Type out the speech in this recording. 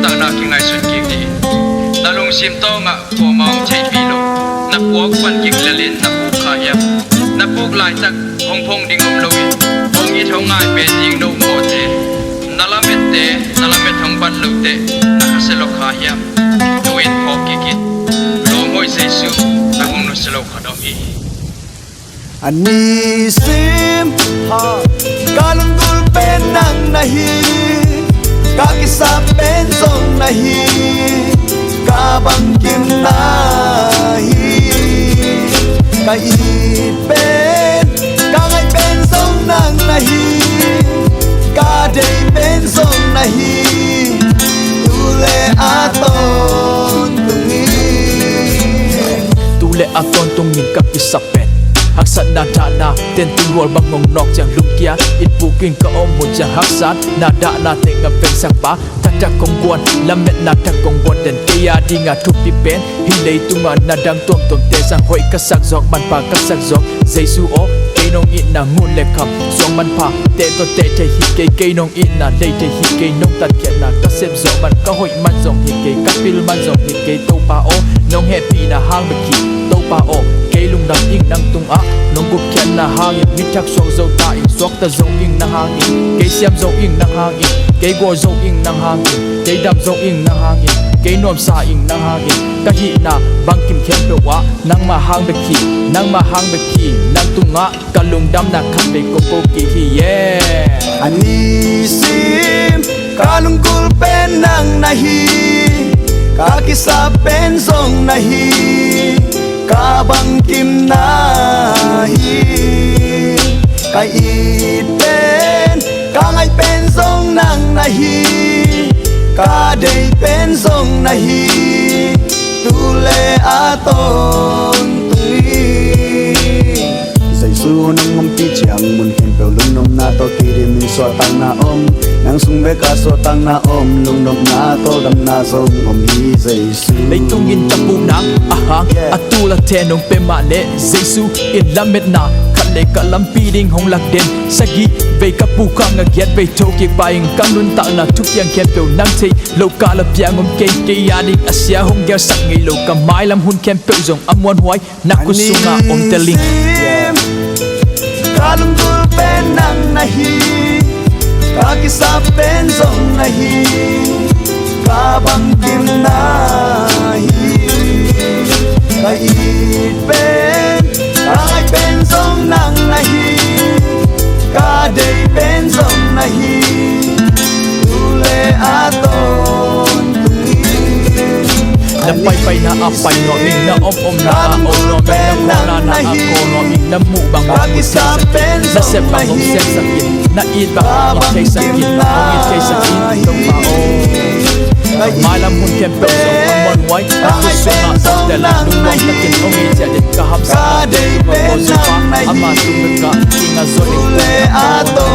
ta na ki ngai sun ki ni na lung sim to nga ko mong chei pi lo na puak pan ki lalin na pu kha ya na puk lai tak hong phong ding om lo wi hong i thong ngai pe ding no mo te na la met thong ban lo te na kha se lo kha ya to in ho ki ki lo moi Jesu na hum no se lo kha do i Ani sim ha kalungul pen nang nahi kakisa pen song nahi kabang kim nahi kai pen kangai pen song nang nahi ka dei pen song nahi tule aton tungin kakisa pen haksat na dana ten tuwal bangong nok jang lungkia in puking ka omon jang haksat na dana tenga peng sakpa tata kongguan lamet na ta kongguan den kaya di nga tupi pen hilay tunga na dang tom tom te sang hoi kasak zok man pa kasak zok Jesu o nong in na ngun le kham zong man pa te to te te hi ke nong in na le te hi ke nong tat kya na ka sep zong man ka hoi man zong hi ke ka pil man zong hi ke to pa o nong happy na hang be ki to pa o ke lung dam ing nang tung a nong gup kya na hang mi thak sok zo ta ing sok ta zong ing na hang ing ke siam zong ing na hang ing ke go zong ing na hang ing ke dam zong ing na hang ing ke nom sa ing na hang ing ka hi na bang kim khem pe wa nang ma hang be ki nang tunga kalung dam na khabe ko ki hi yeah ani sim kalung kul pen nang nahi kaki sa pen song nahi ka bang kim nahi kai it pen ka ngai pen song nang nahi ka dei pen song nahi tule aton Jesu nang Muanpi chiang mun hen pe lung nom na to kiri min so tang na om nang sung be ka so tang na om lung nom na to dam na so om hi Jesu lei tung in ta pu nang ahang atula the nong pe ma le Jesu in lamet na khale ka lampi ding hong lak den sagi ve ka pu ka nga giat ve to ki baing kam lun ta na thuk yang khem pe nang thei lo ka la piang om ke ya ding asia hong gel sak ngai lo ka mai lam hun khem pe jong amon huai nakusunga om teling kalung kul pen nang nahi kaki sa pen song nahi ka bang kim nahi ka it pen kai pen song nang nahi ka dei pen song nahi tule aton na pai na apai no ing na om na o no pen na ako no ing na mu bang sa pen na se bang om se sakin na it bang it kay sakin ong it kay sakin tong pa o malam mun kem pe so amon wai ako sunga de la nung wang takin ong it ja de ka ham sa de pen ama tung ka inga zone ato